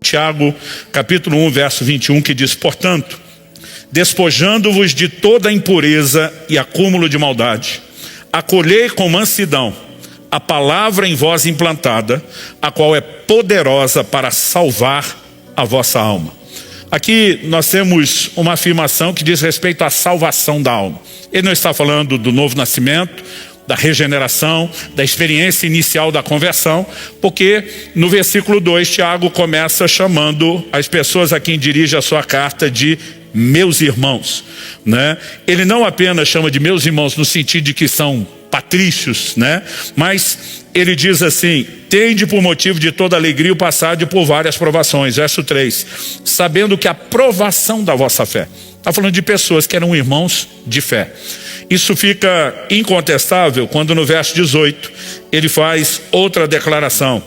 Tiago, capítulo 1, verso 21, que diz: portanto, despojando-vos de toda impureza e acúmulo de maldade, acolhei com mansidão a palavra em vós implantada, a qual é poderosa para salvar a vossa alma. Aqui nós temos uma afirmação que diz respeito à salvação da alma. Ele não está falando do novo nascimento, da regeneração, da experiência inicial da conversão, porque no versículo 2, Tiago começa chamando as pessoas a quem dirige a sua carta de meus irmãos, né? Ele não apenas chama de meus irmãos no sentido de que são patrícios, né? Mas ele diz assim: tende por motivo de toda alegria o passado por várias provações. Verso 3, sabendo que a provação da vossa fé. Está falando de pessoas que eram irmãos de fé. Isso fica incontestável quando no verso 18 ele faz outra declaração.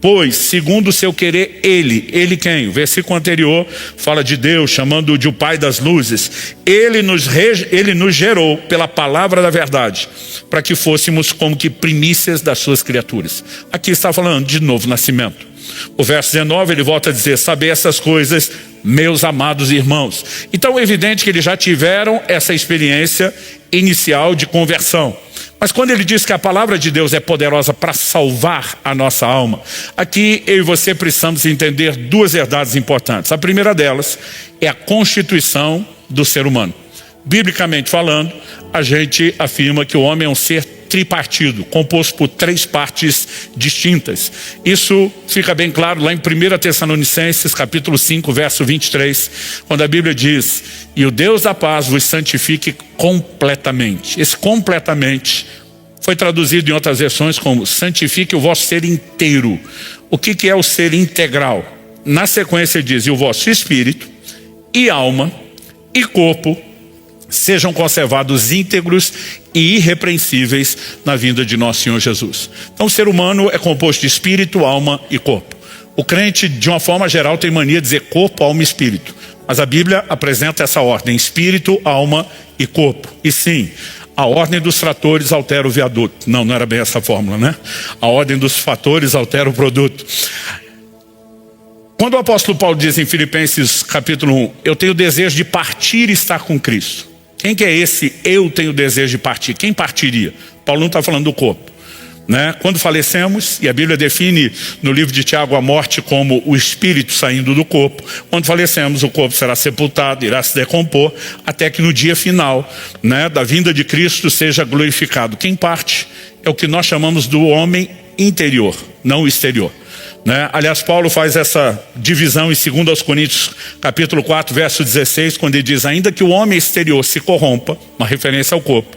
Pois, segundo o seu querer, ele quem? O versículo anterior fala de Deus, chamando-o de o Pai das luzes. Ele nos gerou pela palavra da verdade, para que fôssemos como que primícias das suas criaturas. Aqui está falando de novo nascimento. O verso 19 ele volta a dizer: sabei essas coisas, meus amados irmãos. Então é evidente que eles já tiveram essa experiência inicial de conversão. Mas quando ele diz que a palavra de Deus é poderosa para salvar a nossa alma, aqui eu e você precisamos entender duas verdades importantes. A primeira delas é a constituição do ser humano. Biblicamente falando, a gente afirma que o homem é um ser tripartido, composto por três partes distintas. Isso fica bem claro lá em 1 Tessalonicenses, capítulo 5, verso 23, quando a Bíblia diz: e o Deus da paz vos santifique completamente. Esse completamente foi traduzido em outras versões como santifique o vosso ser inteiro. O que é o ser integral? Na sequência diz: e o vosso espírito, e alma, e corpo sejam conservados íntegros e irrepreensíveis na vinda de nosso Senhor Jesus. Então o ser humano é composto de espírito, alma e corpo. O crente, de uma forma geral, tem mania de dizer corpo, alma e espírito. Mas a Bíblia apresenta essa ordem: espírito, alma e corpo. E sim, a ordem dos fatores altera o viaduto. Não era bem essa fórmula, né? A ordem dos fatores altera o produto. Quando o apóstolo Paulo diz em Filipenses capítulo 1, eu tenho desejo de partir e estar com Cristo. Quem que é esse eu tenho desejo de partir? Quem partiria? Paulo não está falando do corpo, né? Quando falecemos, e a Bíblia define no livro de Tiago a morte como o espírito saindo do corpo. Quando falecemos, o corpo será sepultado, irá se decompor, até que no dia final, né, da vinda de Cristo seja glorificado. Quem parte é o que nós chamamos do homem interior, não o exterior, né? Aliás, Paulo faz essa divisão em 2 Coríntios capítulo 4, verso 16, quando ele diz: ainda que o homem exterior se corrompa, uma referência ao corpo,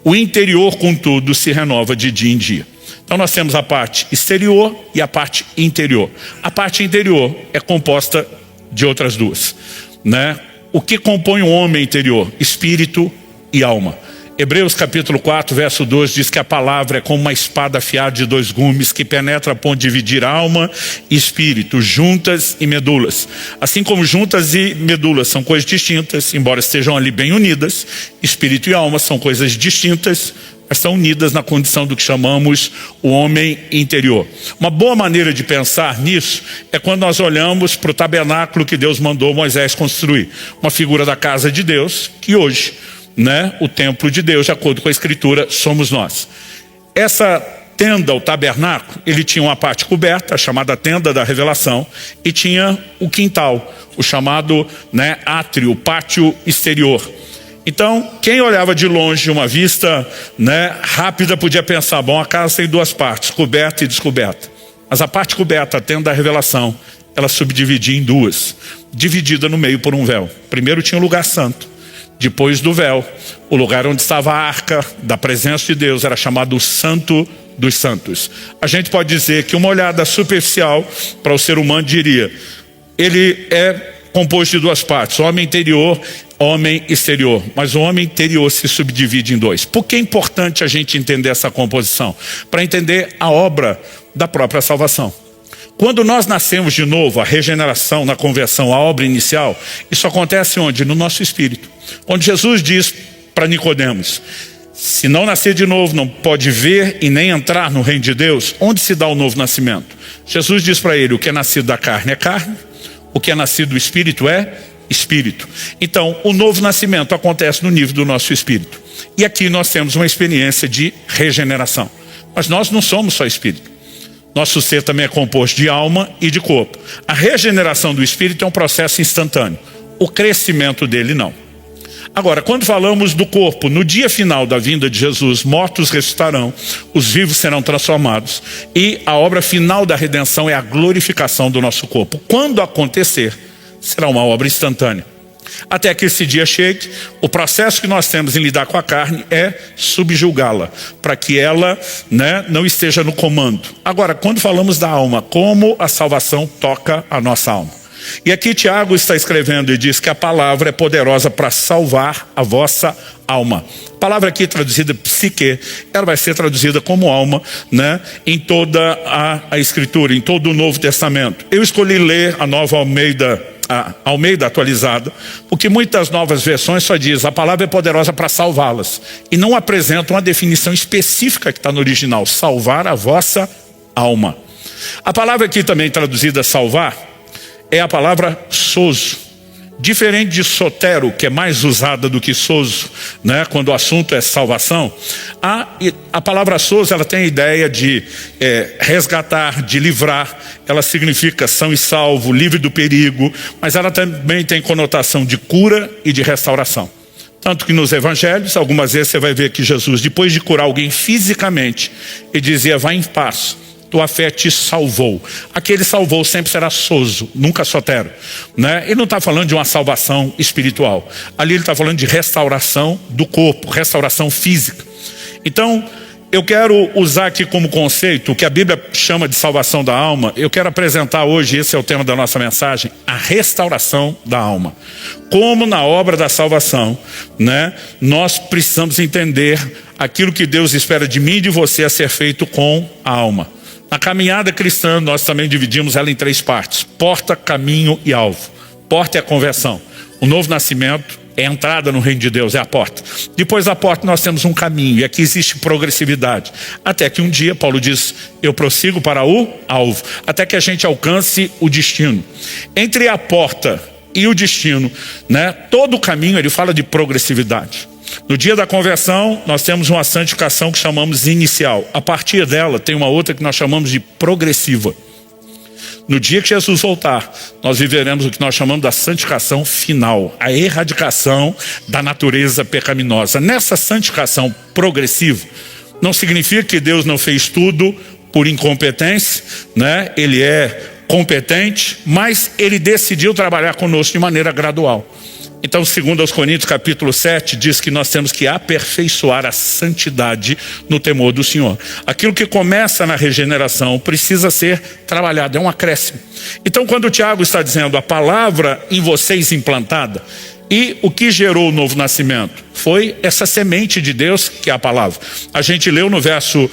o interior, contudo, se renova de dia em dia. Então nós temos a parte exterior e a parte interior. A parte interior é composta de outras duas, né? O que compõe o homem interior? Espírito e alma. Hebreus capítulo 4, verso 2 diz que a palavra é como uma espada afiada de 2 gumes que penetra a ponto de dividir alma e espírito, juntas e medulas. Assim como juntas e medulas são coisas distintas, embora estejam ali bem unidas, espírito e alma são coisas distintas, mas estão unidas na condição do que chamamos o homem interior. Uma boa maneira de pensar nisso é quando nós olhamos para o tabernáculo que Deus mandou Moisés construir. Uma figura da casa de Deus, que hoje, né, o templo de Deus, de acordo com a Escritura, somos nós. Essa tenda, o tabernáculo, ele tinha uma parte coberta, a chamada tenda da revelação, e tinha o quintal, o chamado, né, átrio, pátio exterior. Então, quem olhava de longe, uma vista, né, rápida, podia pensar: bom, a casa tem duas partes, coberta e descoberta. Mas a parte coberta, a tenda da revelação, ela subdividia em duas, dividida no meio por um véu. Primeiro tinha o lugar santo. Depois do véu, o lugar onde estava a arca da presença de Deus era chamado o Santo dos Santos. A gente pode dizer que uma olhada superficial para o ser humano diria: ele é composto de duas partes, homem interior, homem exterior. Mas o homem interior se subdivide em dois. Por que é importante a gente entender essa composição? Para entender a obra da própria salvação. Quando nós nascemos de novo, a regeneração, na conversão, a obra inicial, isso acontece onde? No nosso espírito. Quando Jesus diz para Nicodemos: se não nascer de novo, não pode ver e nem entrar no reino de Deus. Onde se dá o novo nascimento? Jesus diz para ele: o que é nascido da carne é carne, O que é nascido do Espírito é Espírito. Então, o novo nascimento acontece no nível do nosso Espírito. E aqui nós temos uma experiência de regeneração. Mas nós não somos só Espírito. Nosso ser também é composto de alma e de corpo. A regeneração do Espírito é um processo instantâneo. O crescimento dele não. Agora, quando falamos do corpo, no dia final da vinda de Jesus, mortos ressuscitarão, os vivos serão transformados. E a obra final da redenção é a glorificação do nosso corpo. Quando acontecer, será uma obra instantânea. Até que esse dia chegue, o processo que nós temos em lidar com a carne é subjugá-la, para que ela, não esteja no comando. Agora, quando falamos da alma, como a salvação toca a nossa alma? E aqui Tiago está escrevendo e diz que a palavra é poderosa para salvar a vossa alma. A palavra aqui traduzida psique, ela vai ser traduzida como alma, em toda a Escritura, em todo o Novo Testamento. Eu escolhi ler a nova Almeida atualizada, porque muitas novas versões só diz a palavra é poderosa para salvá-las, e não apresentam uma definição específica que está no original, salvar a vossa alma. A palavra aqui também traduzida salvar é a palavra sozo. Diferente de sotero, que é mais usada do que sozo, quando o assunto é salvação, a palavra sozo, ela tem a ideia de resgatar, de livrar. Ela significa são e salvo, livre do perigo, mas ela também tem conotação de cura e de restauração. Tanto que nos evangelhos, algumas vezes você vai ver que Jesus, depois de curar alguém fisicamente, ele dizia, vá em paz, tua fé te salvou. Aquele salvou sempre será sozo, nunca sotero. Ele não está falando de uma salvação espiritual. Ali ele está falando de restauração do corpo, restauração física. Então, eu quero usar aqui como conceito o que a Bíblia chama de salvação da alma. Eu quero apresentar hoje, esse é o tema da nossa mensagem, a restauração da alma. Como na obra da salvação, nós precisamos entender aquilo que Deus espera de mim e de você a ser feito com a alma. Na caminhada cristã, nós também dividimos ela em 3 partes. Porta, caminho e alvo. Porta é a conversão. O novo nascimento é a entrada no reino de Deus, é a porta. Depois da porta nós temos um caminho, e aqui existe progressividade. Até que um dia, Paulo diz, eu prossigo para o alvo. Até que a gente alcance o destino. Entre a porta e o destino, todo o caminho, ele fala de progressividade. No dia da conversão, nós temos uma santificação que chamamos inicial. A partir dela, tem uma outra que nós chamamos de progressiva. No dia que Jesus voltar, nós viveremos o que nós chamamos da santificação final. A erradicação da natureza pecaminosa. Nessa santificação progressiva, não significa que Deus não fez tudo por incompetência, Ele é competente, mas Ele decidiu trabalhar conosco de maneira gradual. Então, segundo aos Coríntios capítulo 7, diz que nós temos que aperfeiçoar a santidade no temor do Senhor. Aquilo que começa na regeneração precisa ser trabalhado, é um acréscimo. Então, quando o Tiago está dizendo a palavra em vocês implantada, e o que gerou o novo nascimento? Foi essa semente de Deus que é a palavra. A gente leu no verso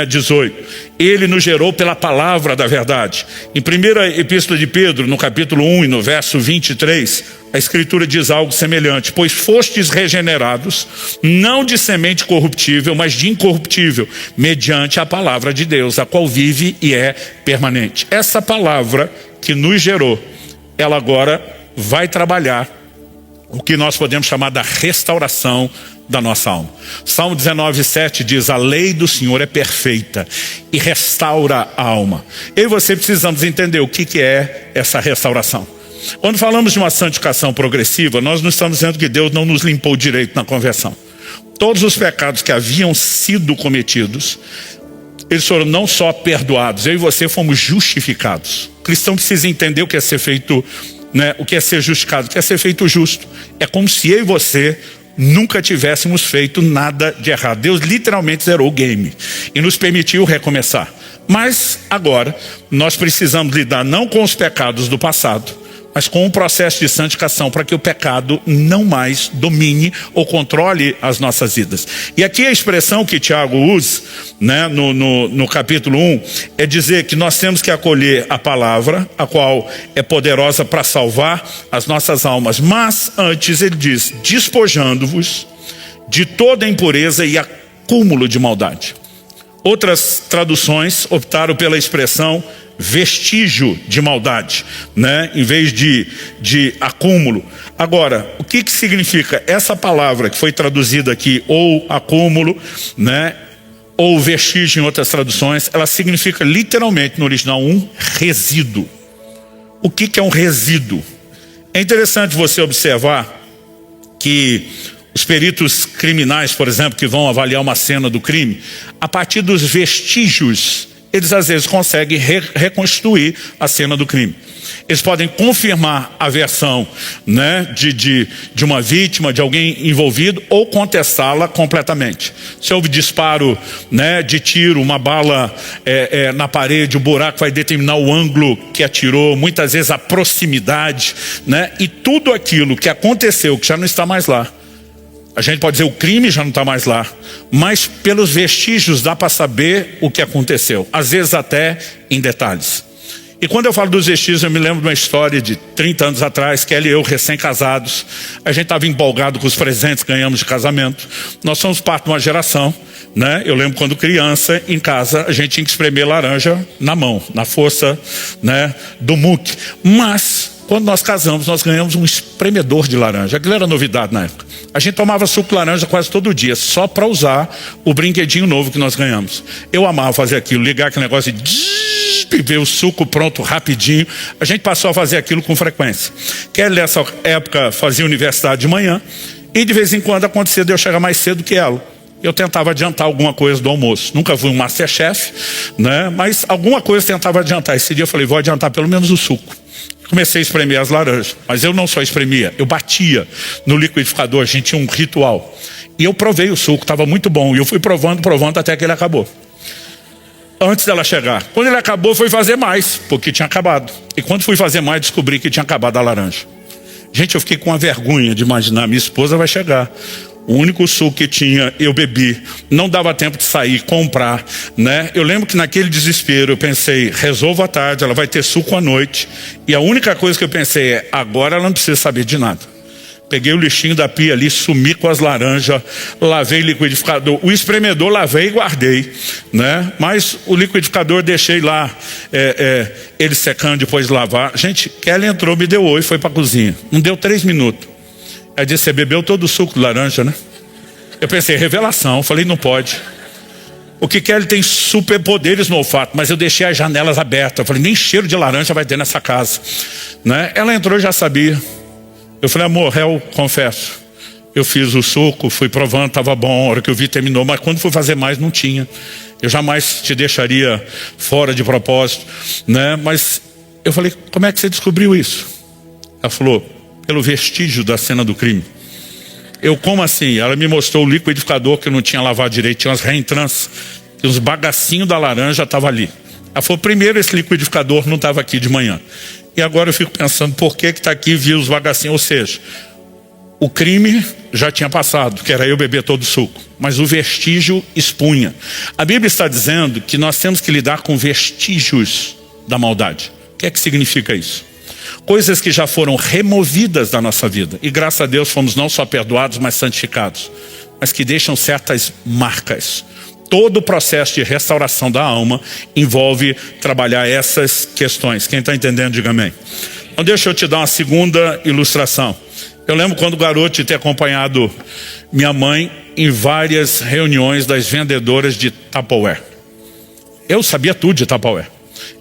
18. Ele nos gerou pela palavra da verdade. Em primeira epístola de Pedro, no capítulo 1 e no verso 23, a Escritura diz algo semelhante. Pois fostes regenerados, não de semente corruptível, mas de incorruptível, mediante a palavra de Deus, a qual vive e é permanente. Essa palavra que nos gerou, ela agora vai trabalhar o que nós podemos chamar da restauração da nossa alma. Salmo 19:7 diz, a lei do Senhor é perfeita e restaura a alma. Eu e você precisamos entender o que é essa restauração. Quando falamos de uma santificação progressiva, nós não estamos dizendo que Deus não nos limpou direito na conversão. Todos os pecados que haviam sido cometidos, eles foram não só perdoados, eu e você fomos justificados. O cristão precisa entender o que é ser feito, o que é ser justificado, o que é ser feito justo. É como se eu e você nunca tivéssemos feito nada de errado. Deus literalmente zerou o game e nos permitiu recomeçar. Mas agora nós precisamos lidar não com os pecados do passado, mas com um processo de santificação para que o pecado não mais domine ou controle as nossas vidas. E aqui a expressão que Tiago usa, no capítulo 1, é dizer que nós temos que acolher a palavra, a qual é poderosa para salvar as nossas almas. Mas antes ele diz, despojando-vos de toda impureza e acúmulo de maldade. Outras traduções optaram pela expressão vestígio de maldade, né? Em vez de acúmulo. Agora, o que significa essa palavra que foi traduzida aqui, ou acúmulo, né? Ou vestígio em outras traduções? Ela significa literalmente no original um resíduo. O que é um resíduo? É interessante você observar que os peritos criminais, por exemplo, que vão avaliar uma cena do crime, a partir dos vestígios, eles às vezes conseguem reconstruir a cena do crime. Eles podem confirmar a versão, né, de uma vítima, de alguém envolvido, ou contestá-la completamente. Se houve disparo, né, de tiro, uma bala na parede, o buraco vai determinar o ângulo que atirou, muitas vezes a proximidade, né, e tudo aquilo que aconteceu, que já não está mais lá. A gente pode dizer o crime já não está mais lá, mas pelos vestígios dá para saber o que aconteceu, às vezes até em detalhes. E quando eu falo dos vestígios, eu me lembro de uma história de 30 anos atrás, que ela e eu, recém-casados, a gente estava empolgado com os presentes que ganhamos de casamento. Nós somos parte de uma geração, né? Eu lembro quando criança, em casa, a gente tinha que espremer laranja na mão, na força, né, do muque. Mas, quando nós casamos, nós ganhamos um espremedor de laranja. Aquilo era novidade na época. A gente tomava suco de laranja quase todo dia, só para usar o brinquedinho novo que nós ganhamos. Eu amava fazer aquilo, ligar aquele negócio e ver o suco pronto rapidinho. A gente passou a fazer aquilo com frequência. Kelly nessa época fazia universidade de manhã, e de vez em quando acontecia de eu chegar mais cedo que ela. Eu tentava adiantar alguma coisa do almoço. Nunca fui um Masterchef, né? Mas alguma coisa eu tentava adiantar. Esse dia eu falei, vou adiantar pelo menos o suco. Comecei a espremer as laranjas, mas eu não só espremia, eu batia no liquidificador. A gente tinha um ritual. E eu provei o suco, estava muito bom. E eu fui provando até que ele acabou. Antes dela chegar. Quando ele acabou, fui fazer mais, porque tinha acabado. E quando fui fazer mais, descobri que tinha acabado a laranja. Gente, eu fiquei com uma vergonha de imaginar, minha esposa vai chegar. O único suco que tinha, eu bebi. Não dava tempo de sair, comprar, né? Eu lembro que naquele desespero eu pensei, resolvo à tarde, ela vai ter suco à noite. E a única coisa que eu pensei é, agora ela não precisa saber de nada. Peguei o lixinho da pia ali, sumi com as laranjas, lavei o liquidificador. O espremedor lavei e guardei, né? Mas o liquidificador deixei lá, ele secando depois de lavar. Gente, Kelly entrou, me deu oi e foi para a cozinha. Não deu 3 minutos. Ela disse, você bebeu todo o suco de laranja, né? Eu pensei, revelação. Falei, não pode. O que Kelly tem superpoderes no olfato, mas eu deixei as janelas abertas. Eu falei, nem cheiro de laranja vai ter nessa casa, né? Ela entrou e já sabia. Eu falei, amor, eu confesso, eu fiz o suco, fui provando, estava bom, a hora que eu vi terminou, mas quando fui fazer mais não tinha. Eu jamais te deixaria fora de propósito, né? Mas eu falei, como é que você descobriu isso? Ela falou, pelo vestígio da cena do crime. Eu, como assim? Ela me mostrou o liquidificador que eu não tinha lavado direito, tinha umas reentrâncias, e os bagacinhos da laranja estavam ali. Ela falou, primeiro esse liquidificador não estava aqui de manhã. E agora eu fico pensando, por que está aqui e vi os bagacinhos? Ou seja, o crime já tinha passado, que era eu beber todo o suco. Mas o vestígio expunha. A Bíblia está dizendo que nós temos que lidar com vestígios da maldade. O que é que significa isso? Coisas que já foram removidas da nossa vida. E graças a Deus fomos não só perdoados, mas santificados. Mas que deixam certas marcas. Todo o processo de restauração da alma envolve trabalhar essas questões. Quem está entendendo, diga amém. Então deixa eu te dar uma segunda ilustração. Eu lembro quando garoto de ter acompanhado minha mãe em várias reuniões das vendedoras de Tupperware. Eu sabia tudo de Tupperware.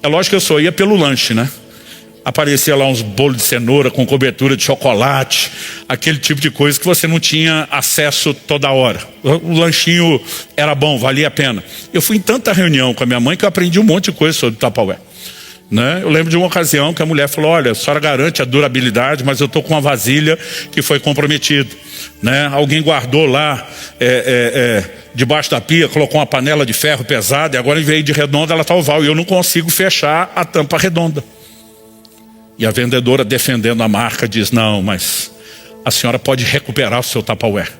É lógico que eu só ia pelo lanche, né? Aparecia lá uns bolos de cenoura com cobertura de chocolate, aquele tipo de coisa que você não tinha acesso toda hora. O lanchinho era bom, valia a pena. Eu fui em tanta reunião com a minha mãe que eu aprendi um monte de coisa sobre Tupperware, né? Eu lembro de uma ocasião que a mulher falou, olha, a senhora garante a durabilidade, mas eu estou com uma vasilha que foi comprometida, né? Alguém guardou lá debaixo da pia, colocou uma panela de ferro pesada, e agora em vez de redonda ela está oval, e eu não consigo fechar a tampa redonda. E a vendedora, defendendo a marca, diz, não, mas a senhora pode recuperar o seu Tupperware.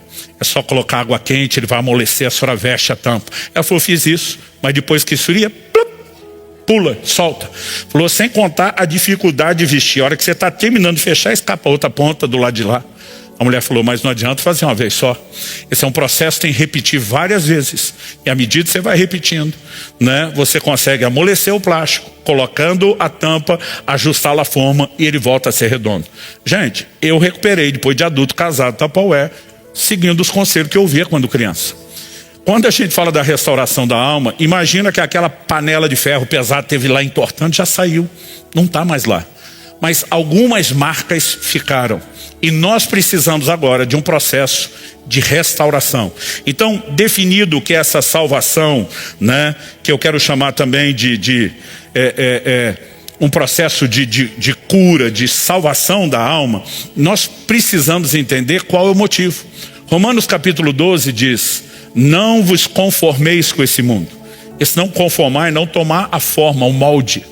É só colocar água quente, ele vai amolecer, a senhora veste a tampa. Ela falou, fiz isso, mas depois que esfria, pula, solta. Falou, sem contar a dificuldade de vestir. A hora que você está terminando de fechar, escapa a outra ponta do lado de lá. A mulher falou, mas não adianta fazer uma vez só. Esse é um processo que tem que repetir várias vezes. E à medida que você vai repetindo, né, você consegue amolecer o plástico, colocando a tampa, ajustá-la à forma e ele volta a ser redondo. Gente, eu recuperei depois de adulto, casado, Tupperware, seguindo os conselhos que eu ouvia quando criança. Quando a gente fala da restauração da alma, imagina que aquela panela de ferro pesado teve lá entortando, já saiu, não está mais lá. Mas algumas marcas ficaram. E nós precisamos agora de um processo de restauração. Então, definido o que é essa salvação, né, que eu quero chamar também de um processo de cura, de salvação da alma, nós precisamos entender qual é o motivo. Romanos capítulo 12 diz, não vos conformeis com esse mundo. Esse não conformar é não tomar a forma, o molde,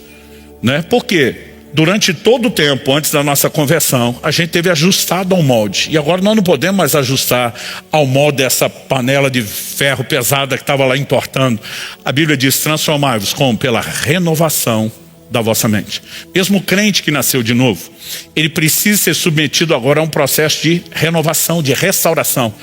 né? Por quê? Durante todo o tempo, antes da nossa conversão, a gente teve ajustado ao molde. E agora nós não podemos mais ajustar ao molde dessa panela de ferro pesada que estava lá entortando. A Bíblia diz, transformai-vos como? Pela renovação da vossa mente. Mesmo o crente que nasceu de novo, ele precisa ser submetido agora a um processo de renovação, de restauração,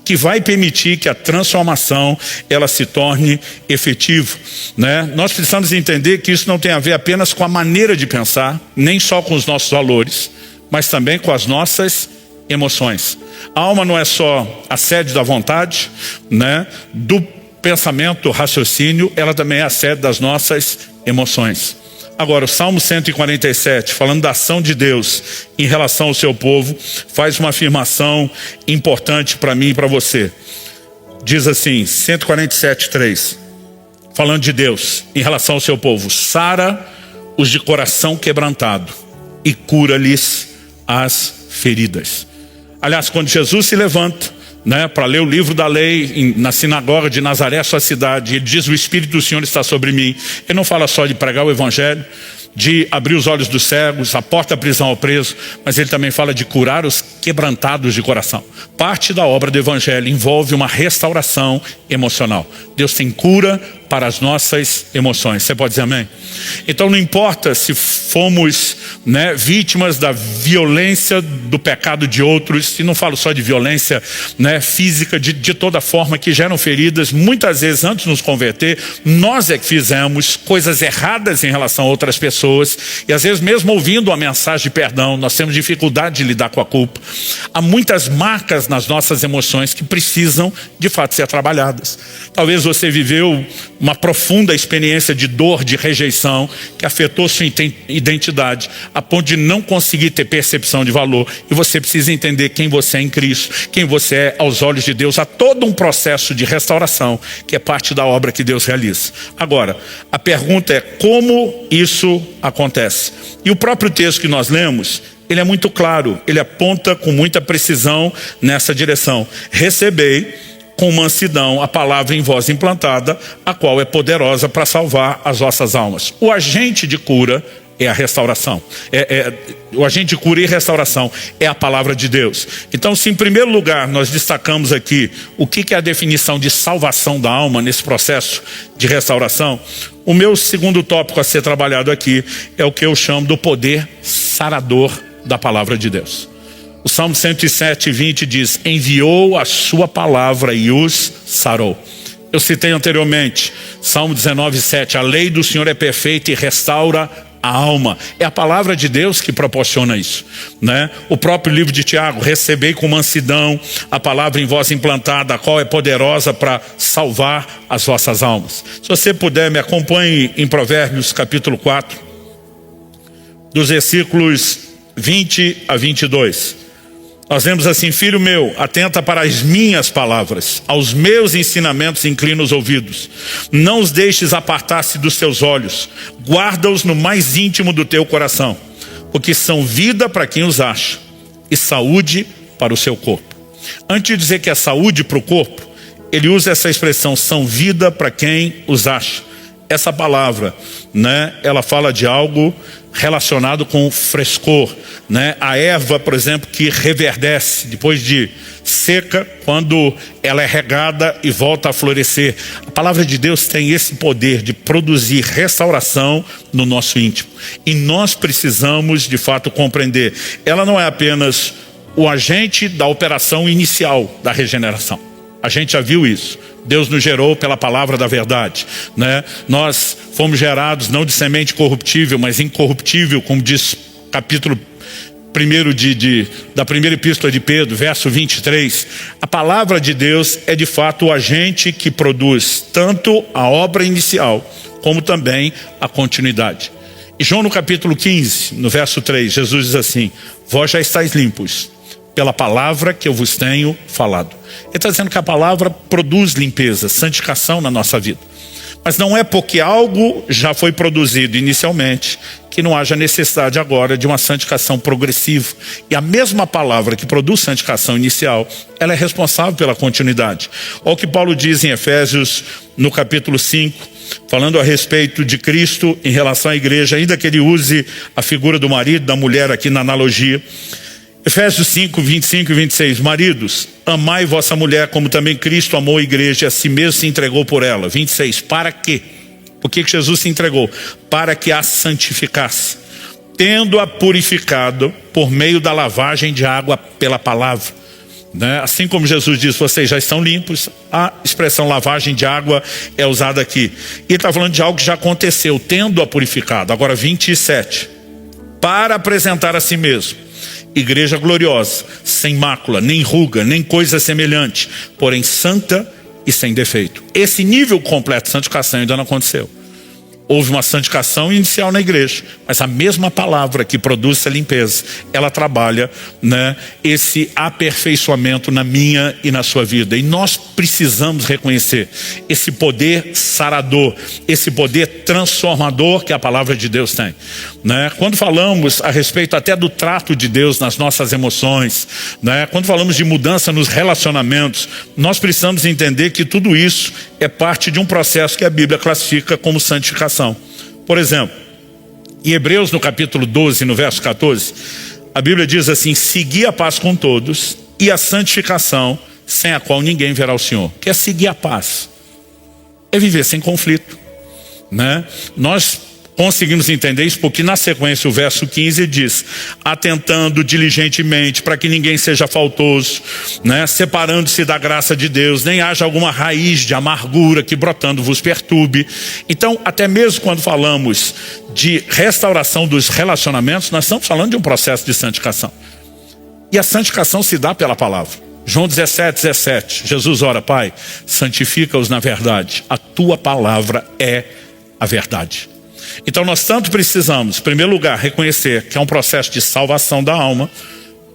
que vai permitir que a transformação ela se torne efetiva, né? Nós precisamos entender que isso não tem a ver apenas com a maneira de pensar, nem só com os nossos valores, mas também com as nossas emoções. A alma não é só a sede da vontade, né, do pensamento, raciocínio, ela também é a sede das nossas emoções. Agora, o Salmo 147, falando da ação de Deus em relação ao seu povo, faz uma afirmação importante para mim e para você. Diz assim, 147:3, falando de Deus em relação ao seu povo: sara os de coração quebrantado e cura-lhes as feridas. Aliás, quando Jesus se levanta, né, para ler o livro da lei na sinagoga de Nazaré, sua cidade, ele diz, o Espírito do Senhor está sobre mim. Ele não fala só de pregar o Evangelho, de abrir os olhos dos cegos, a porta da prisão ao preso, mas ele também fala de curar os quebrantados de coração. Parte da obra do Evangelho envolve uma restauração emocional. Deus tem cura para as nossas emoções. Você pode dizer amém? Então não importa se fomos, né, vítimas da violência do pecado de outros, e não falo só de violência, né, física, de toda forma, que geram feridas. Muitas vezes antes de nos converter, nós é que fizemos coisas erradas em relação a outras pessoas, e às vezes mesmo ouvindo a mensagem de perdão, nós temos dificuldade de lidar com a culpa. Há muitas marcas nas nossas emoções que precisam de fato ser trabalhadas. Talvez você viveu uma profunda experiência de dor, de rejeição, que afetou sua identidade, a ponto de não conseguir ter percepção de valor, e você precisa entender quem você é em Cristo, quem você é aos olhos de Deus. Há todo um processo de restauração, que é parte da obra que Deus realiza. Agora, a pergunta é como isso acontece? E o próprio texto que nós lemos, ele é muito claro, ele aponta com muita precisão nessa direção. Recebei com mansidão a palavra em vós implantada, a qual é poderosa para salvar as vossas almas. O agente de cura é a restauração. O agente de cura e restauração é a palavra de Deus. Então, se em primeiro lugar nós destacamos aqui o que é a definição de salvação da alma nesse processo de restauração, o meu segundo tópico a ser trabalhado aqui é o que eu chamo do poder sarador da palavra de Deus. O Salmo 107:20 diz, enviou a sua palavra e os sarou. Eu citei anteriormente, Salmo 19:7, a lei do Senhor é perfeita e restaura a alma. É a palavra de Deus que proporciona isso, né? O próprio livro de Tiago, recebei com mansidão a palavra em vós implantada, a qual é poderosa para salvar as vossas almas. Se você puder, me acompanhe em Provérbios capítulo 4, dos versículos 20 a 22. Nós vemos assim, filho meu, atenta para as minhas palavras, aos meus ensinamentos inclina os ouvidos. Não os deixes apartar-se dos teus olhos, guarda-os no mais íntimo do teu coração, porque são vida para quem os acha e saúde para o seu corpo. Antes de dizer que é saúde para o corpo, ele usa essa expressão, são vida para quem os acha. Essa palavra, né, ela fala de algo relacionado com frescor, né? A erva, por exemplo, que reverdece depois de seca, quando ela é regada e volta a florescer. A palavra de Deus tem esse poder de produzir restauração no nosso íntimo. E nós precisamos, de fato, compreender. Ela não é apenas o agente da operação inicial da regeneração. A gente já viu isso. Deus nos gerou pela palavra da verdade, né? Nós fomos gerados não de semente corruptível, mas incorruptível, como diz capítulo 1 da primeira epístola de Pedro, verso 23. A palavra de Deus é de fato o agente que produz tanto a obra inicial, como também a continuidade. E João no capítulo 15, no verso 3, Jesus diz assim: vós já estáis limpos pela palavra que eu vos tenho falado. Ele está dizendo que a palavra produz limpeza, santificação na nossa vida. Mas não é porque algo já foi produzido inicialmente que não haja necessidade agora de uma santificação progressiva. E a mesma palavra que produz santificação inicial, ela é responsável pela continuidade. Olha o que Paulo diz em Efésios, no capítulo 5, falando a respeito de Cristo em relação à igreja, ainda que ele use a figura do marido, da mulher aqui na analogia. Efésios 5, 25 e 26. Maridos, amai vossa mulher como também Cristo amou a igreja e a si mesmo se entregou por ela. 26. Para quê? Por que Jesus se entregou? Para que a santificasse, tendo-a purificado por meio da lavagem de água pela palavra. Né? Assim como Jesus diz, vocês já estão limpos, a expressão lavagem de água é usada aqui. E está falando de algo que já aconteceu, tendo-a purificado. Agora 27. Para apresentar a si mesmo igreja gloriosa, sem mácula, nem ruga, nem coisa semelhante, porém santa e sem defeito. Esse nível completo de santificação ainda não aconteceu. Houve uma santificação inicial na igreja, mas a mesma palavra que produz essa limpeza, ela trabalha, né, esse aperfeiçoamento na minha e na sua vida. E nós precisamos reconhecer esse poder sarador, esse poder transformador que a palavra de Deus tem, né? Quando falamos a respeito até do trato de Deus nas nossas emoções, né, quando falamos de mudança nos relacionamentos, nós precisamos entender que tudo isso é parte de um processo que a Bíblia classifica como santificação. Por exemplo, em Hebreus no capítulo 12, no verso 14, a Bíblia diz assim: segui a paz com todos e a santificação, sem a qual ninguém verá o Senhor. Que é seguir a paz, é viver sem conflito, né? Nós conseguimos entender isso porque na sequência o verso 15 diz: atentando diligentemente para que ninguém seja faltoso, né? Separando-se da graça de Deus, nem haja alguma raiz de amargura que brotando vos perturbe. Então, até mesmo quando falamos de restauração dos relacionamentos, nós estamos falando de um processo de santificação. E a santificação se dá pela palavra. João 17, 17, Jesus ora: Pai, santifica-os na verdade, a tua palavra é a verdade. Então nós tanto precisamos, em primeiro lugar, reconhecer que é um processo de salvação da alma.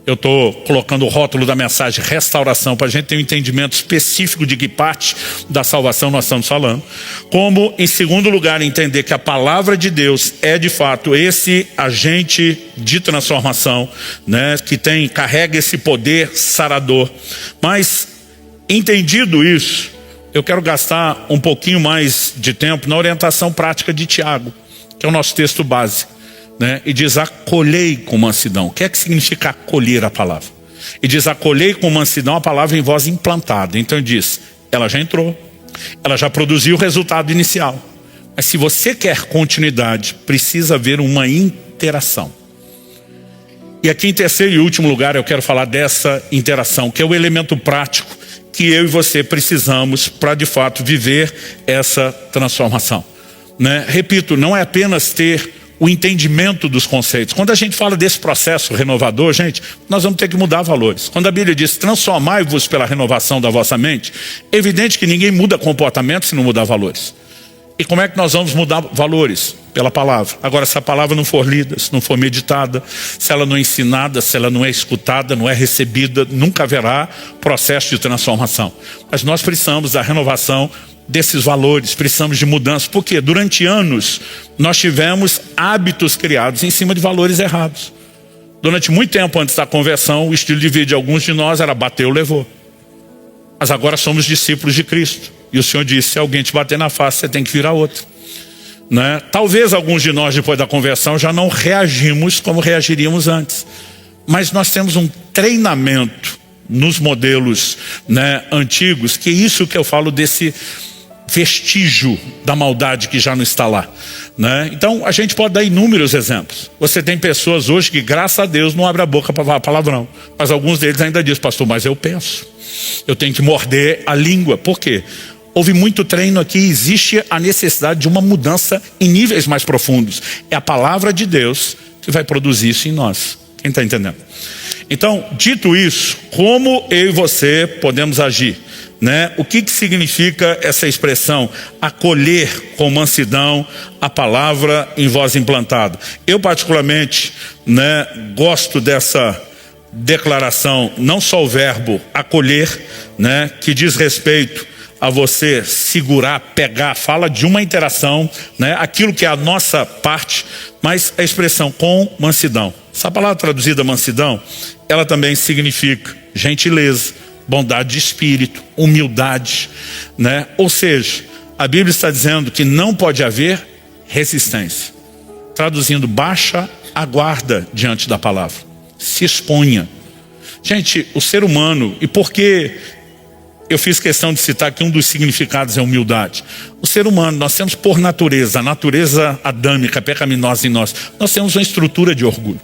Eu estou colocando o rótulo da mensagem restauração, para a gente ter um entendimento específico de que parte da salvação nós estamos falando. Como, em segundo lugar, entender que a palavra de Deus é de fato esse agente de transformação, né, que carrega esse poder sarador. Mas, entendido isso, eu quero gastar um pouquinho mais de tempo na orientação prática de Tiago, que é o nosso texto base, né? E diz: acolhei com mansidão. O que é que significa acolher a palavra? E diz: acolhei com mansidão a palavra em vós implantada. Então ele diz: ela já entrou, ela já produziu o resultado inicial. Mas se você quer continuidade, precisa haver uma interação. E aqui em terceiro e último lugar eu quero falar dessa interação, que é o elemento prático que eu e você precisamos para de fato viver essa transformação, né? Repito, não é apenas ter o entendimento dos conceitos. Quando a gente fala desse processo renovador, gente, nós vamos ter que mudar valores. Quando a Bíblia diz: transformai-vos pela renovação da vossa mente, é evidente que ninguém muda comportamento se não mudar valores. E como é que nós vamos mudar valores? Pela palavra. Agora, se a palavra não for lida, se não for meditada, se ela não é ensinada, se ela não é escutada, não é recebida, nunca haverá processo de transformação. Mas nós precisamos da renovação desses valores, precisamos de mudança. Porque durante anos nós tivemos hábitos criados em cima de valores errados. Durante muito tempo antes da conversão, o estilo de vida de alguns de nós era bateu, levou. Mas agora somos discípulos de Cristo. E o Senhor disse: se alguém te bater na face, você tem que virar outro, né? Talvez alguns de nós, depois da conversão, já não reagimos como reagiríamos antes. Mas nós temos um treinamento nos modelos, né, antigos, que é isso que eu falo desse vestígio da maldade que já não está lá, né? Então a gente pode dar inúmeros exemplos. Você tem pessoas hoje que, graças a Deus, não abrem a boca para falar palavrão, mas alguns deles ainda dizem: pastor, mas eu penso, eu tenho que morder a língua. Por quê? Houve muito treino aqui, existe a necessidade de uma mudança em níveis mais profundos. É a palavra de Deus que vai produzir isso em nós. Quem está entendendo? Então, dito isso, como eu e você podemos agir, né? O que significa essa expressão, acolher com mansidão a palavra em voz implantada? Eu particularmente, né, gosto dessa declaração, não só o verbo acolher, né, que diz respeito a você segurar, pegar, fala de uma interação, né, aquilo que é a nossa parte, mas a expressão com mansidão. Essa palavra traduzida mansidão, ela também significa gentileza, bondade de espírito, humildade, né? Ou seja, a Bíblia está dizendo que não pode haver resistência. Traduzindo, baixa a guarda diante da palavra, se exponha. Gente, o ser humano, e por que eu fiz questão de citar que um dos significados é humildade? O ser humano, nós temos por natureza, a natureza adâmica, pecaminosa em nós, nós temos uma estrutura de orgulho.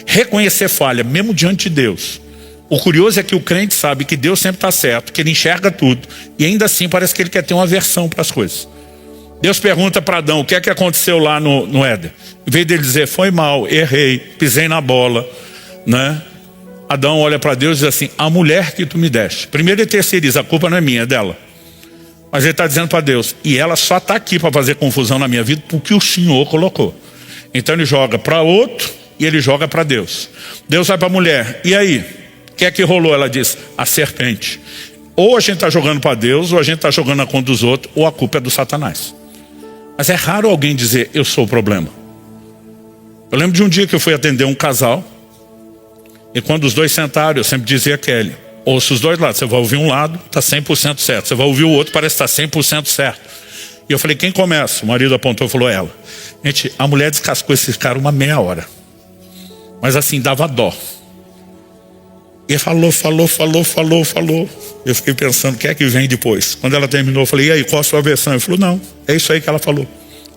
Reconhecer falha, mesmo diante de Deus. O curioso é que o crente sabe que Deus sempre está certo, que ele enxerga tudo, e ainda assim parece que ele quer ter uma aversão para as coisas. Deus pergunta para Adão: o que é que aconteceu lá no Éden? Em vez dele dizer: foi mal, errei, pisei na bola, né? Adão olha para Deus e diz assim: a mulher que tu me deste. Primeiro ele terceiriza, a culpa não é minha, é dela. Mas ele está dizendo para Deus: e ela só está aqui para fazer confusão na minha vida porque o Senhor colocou. Então ele joga para outro e ele joga para Deus. Deus vai para a mulher: e aí? O que é que rolou? Ela diz: a serpente. Ou a gente está jogando para Deus, ou a gente está jogando na conta dos outros, ou a culpa é do Satanás. Mas é raro alguém dizer: eu sou o problema. Eu lembro de um dia que eu fui atender um casal, e quando os dois sentaram, eu sempre dizia a Kelly: ouça os dois lados, você vai ouvir um lado, está 100% certo, você vai ouvir o outro, parece que está 100% certo. E eu falei: quem começa? O marido apontou e falou: ela. Gente, a mulher descascou esse cara uma meia hora, mas assim, dava dó. E falou. Eu fiquei pensando: o que é que vem depois? Quando ela terminou, eu falei: e aí, qual a sua versão? Ele falou: não, é isso aí que ela falou.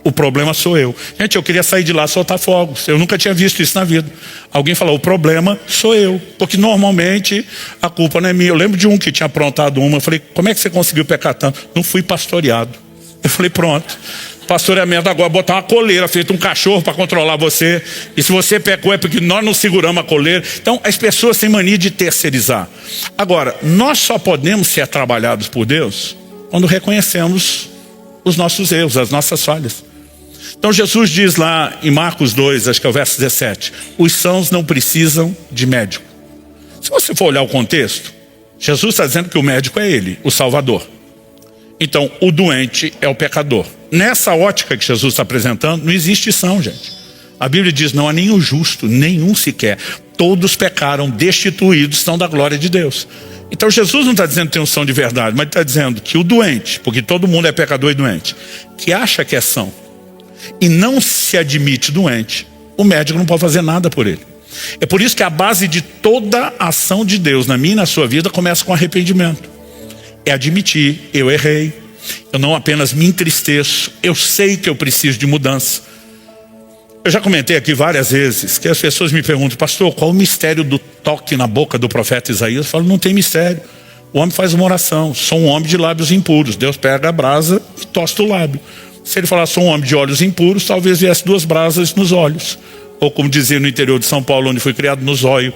O problema sou eu. Gente, eu queria sair de lá, soltar fogos. Eu nunca tinha visto isso na vida. Alguém falou: o problema sou eu. Porque normalmente a culpa não é minha. Eu lembro de um que tinha aprontado uma. Eu falei: como é que você conseguiu pecar tanto? Não fui pastoreado. Eu falei: pronto. Pastoreamento agora, botar uma coleira, feito um cachorro para controlar você. E se você pecou é porque nós não seguramos a coleira. Então as pessoas têm mania de terceirizar. Agora, nós só podemos ser trabalhados por Deus quando reconhecemos os nossos erros, as nossas falhas. Então Jesus diz lá em Marcos 2, acho que é o verso 17: os sãos não precisam de médico. Se você for olhar o contexto, Jesus está dizendo que o médico é ele, o Salvador. Então o doente é o pecador. Nessa ótica que Jesus está apresentando, não existe são, gente. A Bíblia diz: não há nenhum justo, nenhum sequer. Todos pecaram, destituídos estão da glória de Deus. Então Jesus não está dizendo que tem unção de verdade, mas está dizendo que o doente, porque todo mundo é pecador e doente, que acha que é são e não se admite doente, o médico não pode fazer nada por ele. É por isso que a base de toda a ação de Deus na minha e na sua vida começa com arrependimento. É admitir: eu errei, eu não apenas me entristeço, eu sei que eu preciso de mudança. Eu já comentei aqui várias vezes que as pessoas me perguntam: pastor, qual o mistério do toque na boca do profeta Isaías? Eu falo: não tem mistério. O homem faz uma oração: sou um homem de lábios impuros. Deus pega a brasa e tosta o lábio. Se ele falar: sou um homem de olhos impuros, talvez viesse duas brasas nos olhos. Ou como dizia no interior de São Paulo, onde fui criado, no zóio,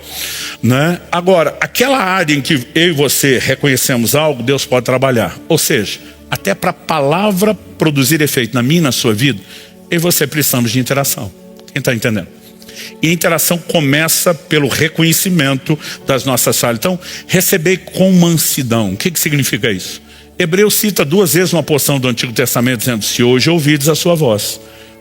né? Agora, aquela área em que eu e você reconhecemos algo, Deus pode trabalhar. Ou seja, até para a palavra produzir efeito na minha e na sua vida, eu e você precisamos de interação. Quem está entendendo? E a interação começa pelo reconhecimento das nossas falhas. Então, receber com mansidão. O que significa isso? Hebreus cita 2 vezes uma porção do Antigo Testamento dizendo: se hoje ouvides a sua voz,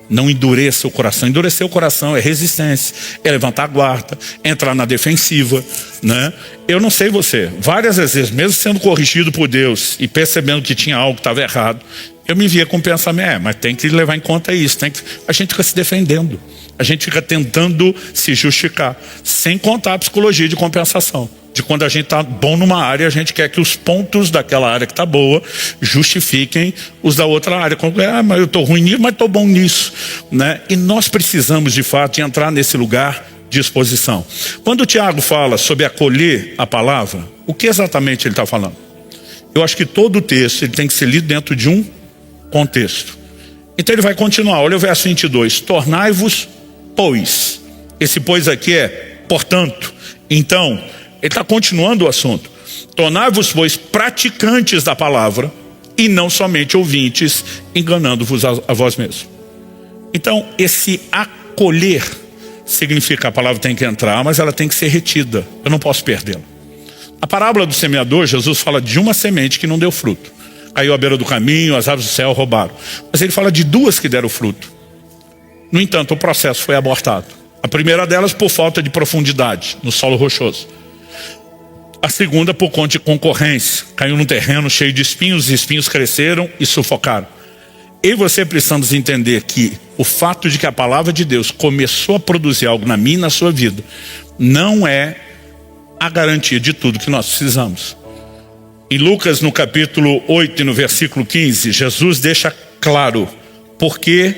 não endureça o coração. Endurecer o coração é resistência, é levantar a guarda, é entrar na defensiva, né? Eu não sei você, várias vezes, mesmo sendo corrigido por Deus e percebendo que tinha algo que estava errado, eu me via com o pensamento: mas tem que levar em conta isso, a gente fica se defendendo. A gente fica tentando se justificar, sem contar a psicologia de compensação. De quando a gente está bom numa área, a gente quer que os pontos daquela área que está boa justifiquem os da outra área. Mas eu estou ruim nisso, mas estou bom nisso, né? E nós precisamos, de fato, de entrar nesse lugar de exposição. Quando o Tiago fala sobre acolher a palavra, o que exatamente ele está falando? Eu acho que todo o texto ele tem que ser lido dentro de um contexto. Então ele vai continuar, olha o verso 22. Tornai-vos, pois. Esse pois aqui é, portanto. Então, ele está continuando o assunto. Tornai-vos, pois, praticantes da palavra e não somente ouvintes, enganando-vos a vós mesmos. Então, esse acolher significa que a palavra tem que entrar, mas ela tem que ser retida. Eu não posso perdê-la. A parábola do semeador, Jesus fala de uma semente que não deu fruto. Caiu à beira do caminho, as aves do céu roubaram. Mas ele fala de duas que deram fruto. No entanto, o processo foi abortado. A primeira delas por falta de profundidade no solo rochoso. A segunda por conta de concorrência. Caiu num terreno cheio de espinhos, os espinhos cresceram e sufocaram. Eu e você precisamos entender que o fato de que a palavra de Deus começou a produzir algo na minha e na sua vida não é a garantia de tudo que nós precisamos. Em Lucas, no capítulo 8 e no versículo 15, Jesus deixa claro por que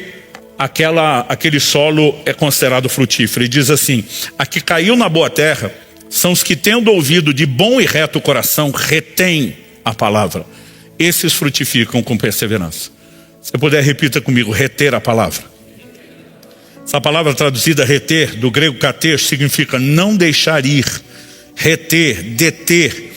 aquele solo é considerado frutífero. Ele diz assim: a que caiu na boa terra são os que, tendo ouvido de bom e reto coração, retém a palavra. Esses frutificam com perseverança. Se puder, repita comigo: reter a palavra. Essa palavra traduzida reter, do grego kater, significa não deixar ir, reter, deter,